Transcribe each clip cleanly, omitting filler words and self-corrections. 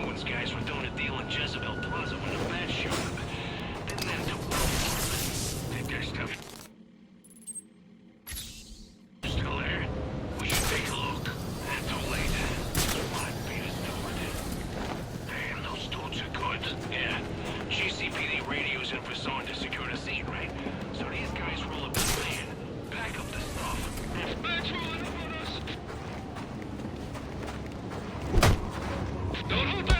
Penguin's guys were doing a deal in Jezebel Plaza when the bats showed up. Didn't end too well. Think their stuff still there? We should take a look. Too late. What beat us to it? Damn, those dudes are good. Yeah. GCPD radios in for someone to secure the scene, right? So these guys roll up the van, pack up the stuff. If bats rolling up on us, don't hold back!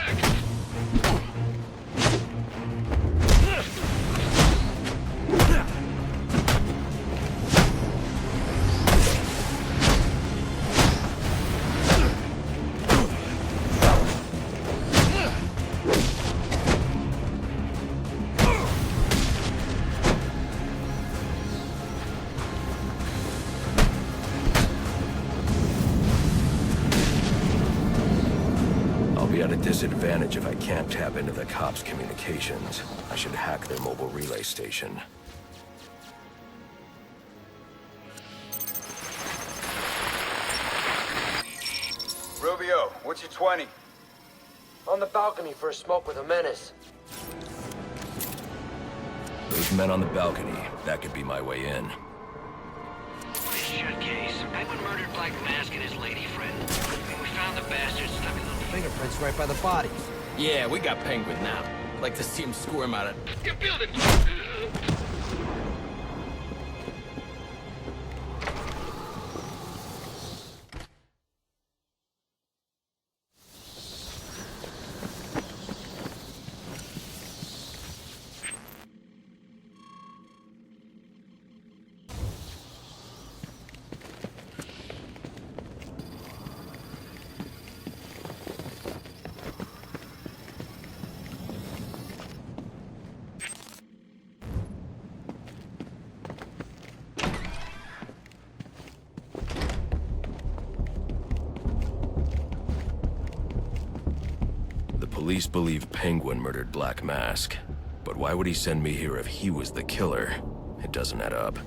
At a disadvantage if I can't tap into the cops' communications. I should hack their mobile relay station. Rubio, what's your 20? On the balcony for a smoke with a menace. Those men on the balcony, that could be my way in. This shut case. Penguin murdered Black Mask and his lady friend. We found the bastards stuck in the Fingerprints right by the bodies. Yeah, we got Penguin now. Like to see him squirm out of... Get building! Police believe Penguin murdered Black Mask, but why would he send me here if he was the killer? It doesn't add up.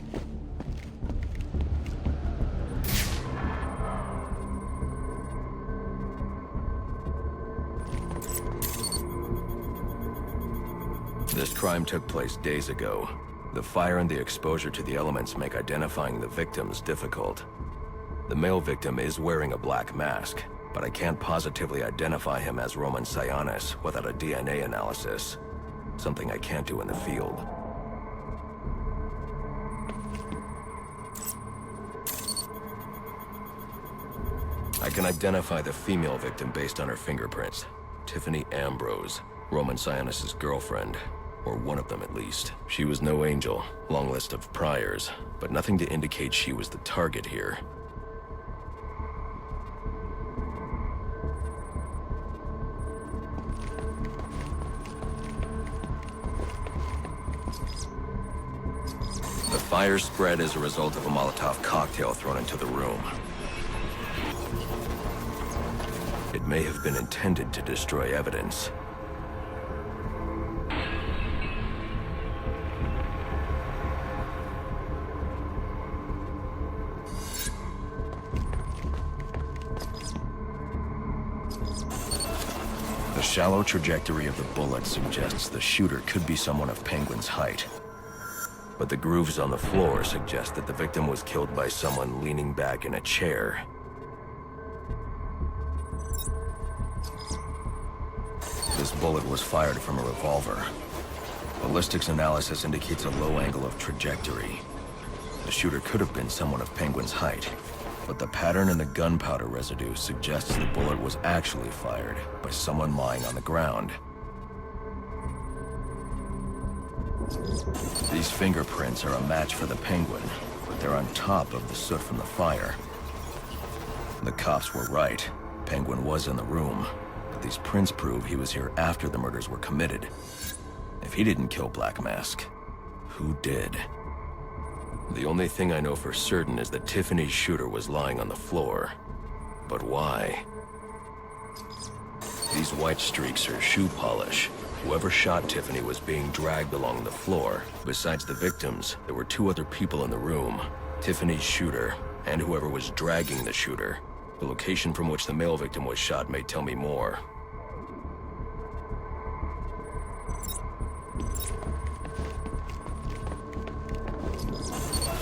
This crime took place days ago. The fire and the exposure to the elements make identifying the victims difficult. The male victim is wearing a black mask, but I can't positively identify him as Roman Sionis without a DNA analysis. Something I can't do in the field. I can identify the female victim based on her fingerprints. Tiffany Ambrose, Roman Sionis' girlfriend. Or one of them at least. She was no angel, long list of priors, but nothing to indicate she was the target here. The fire spread as a result of a Molotov cocktail thrown into the room. It may have been intended to destroy evidence. The shallow trajectory of the bullet suggests the shooter could be someone of Penguin's height. But the grooves on the floor suggest that the victim was killed by someone leaning back in a chair. This bullet was fired from a revolver. Ballistics analysis indicates a low angle of trajectory. The shooter could have been someone of Penguin's height, but the pattern in the gunpowder residue suggests the bullet was actually fired by someone lying on the ground. These fingerprints are a match for the Penguin, but they're on top of the soot from the fire. The cops were right. Penguin was in the room, but these prints prove he was here after the murders were committed. If he didn't kill Black Mask, who did? The only thing I know for certain is that Tiffany's shooter was lying on the floor. But why? These white streaks are shoe polish. Whoever shot Tiffany was being dragged along the floor. Besides the victims, there were two other people in the room. Tiffany's shooter, and whoever was dragging the shooter. The location from which the male victim was shot may tell me more.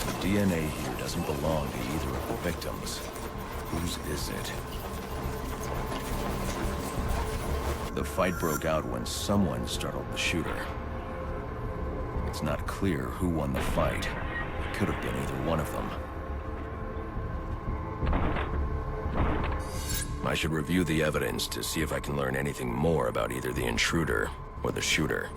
The DNA here doesn't belong to either of the victims. Whose is it? The fight broke out when someone startled the shooter. It's not clear who won the fight. It could have been either one of them. I should review the evidence to see if I can learn anything more about either the intruder or the shooter.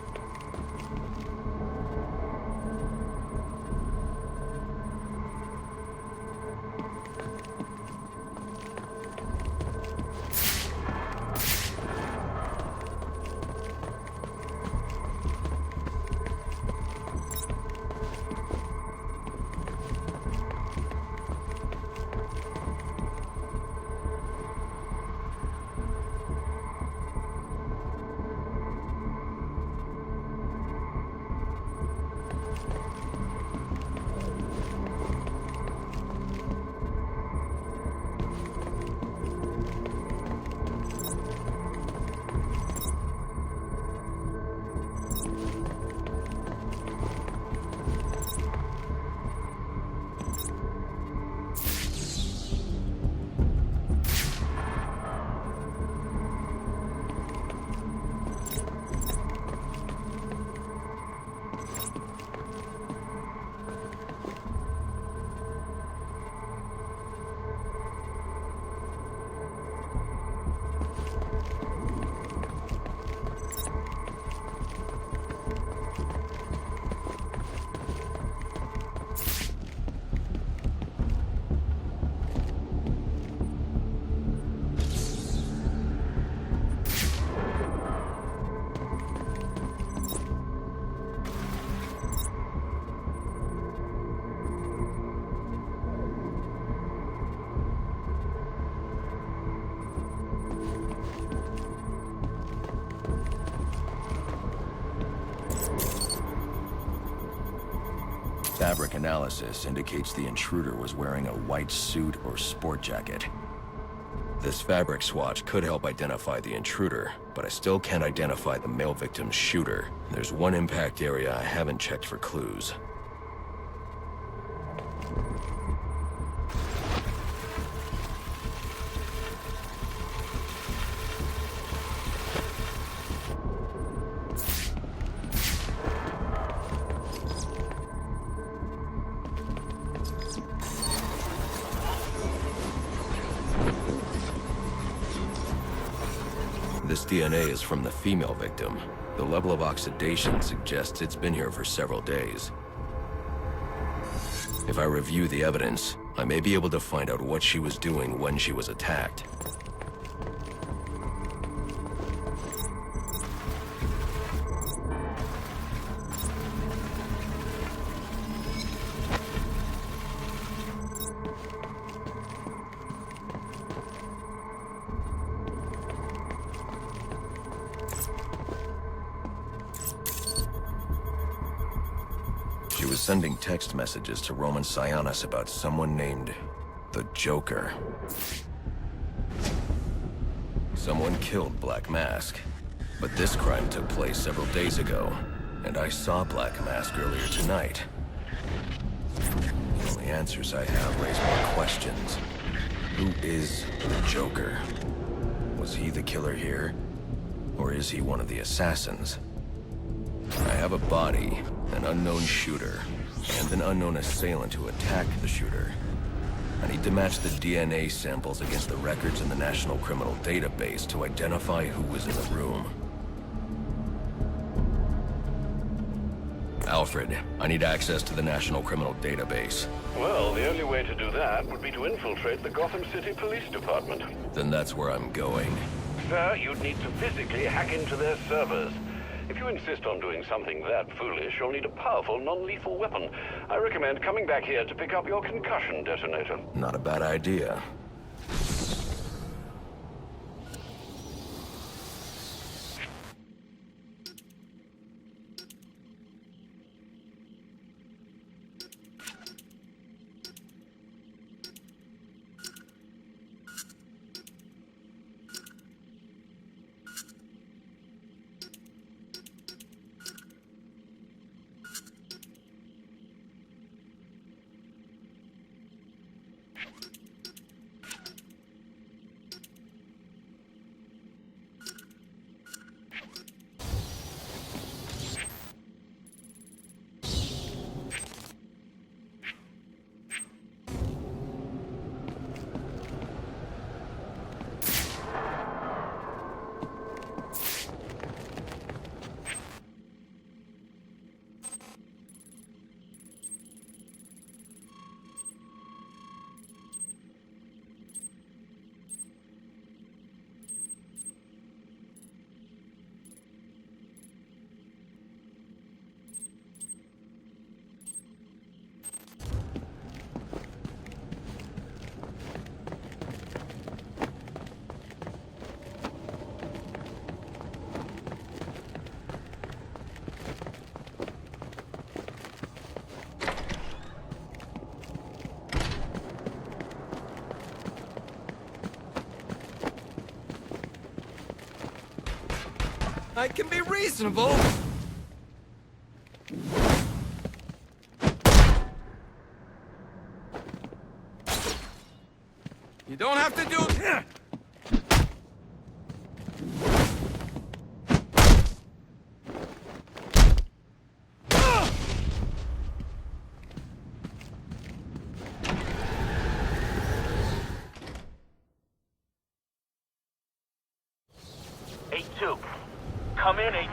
Fabric analysis indicates the intruder was wearing a white suit or sport jacket. This fabric swatch could help identify the intruder, but I still can't identify the male victim's shooter. There's one impact area I haven't checked for clues. This DNA is from the female victim. The level of oxidation suggests it's been here for several days. If I review the evidence, I may be able to find out what she was doing when she was attacked. She was sending text messages to Roman Sionis about someone named the Joker. Someone killed Black Mask, but this crime took place several days ago, and I saw Black Mask earlier tonight. The only answers I have raise more questions. Who is the Joker? Was he the killer here? Or is he one of the assassins? I have a body, an unknown shooter, and an unknown assailant who attacked the shooter. I need to match the DNA samples against the records in the National Criminal Database to identify who was in the room. Alfred, I need access to the National Criminal Database. Well, the only way to do that would be to infiltrate the Gotham City Police Department. Then that's where I'm going. Sir, you'd need to physically hack into their servers. If you insist on doing something that foolish, you'll need a powerful, non-lethal weapon. I recommend coming back here to pick up your concussion detonator. Not a bad idea. I can be reasonable. You don't have to do it. 8-2. Come in, 8.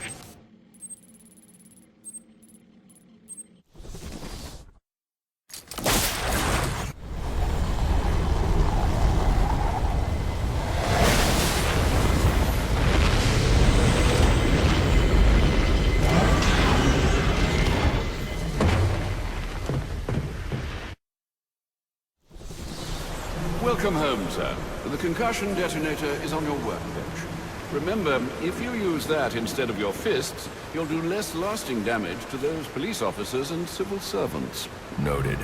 Welcome home, sir. The concussion detonator is on your workbench. Remember, if you use that instead of your fists, you'll do less lasting damage to those police officers and civil servants. Noted.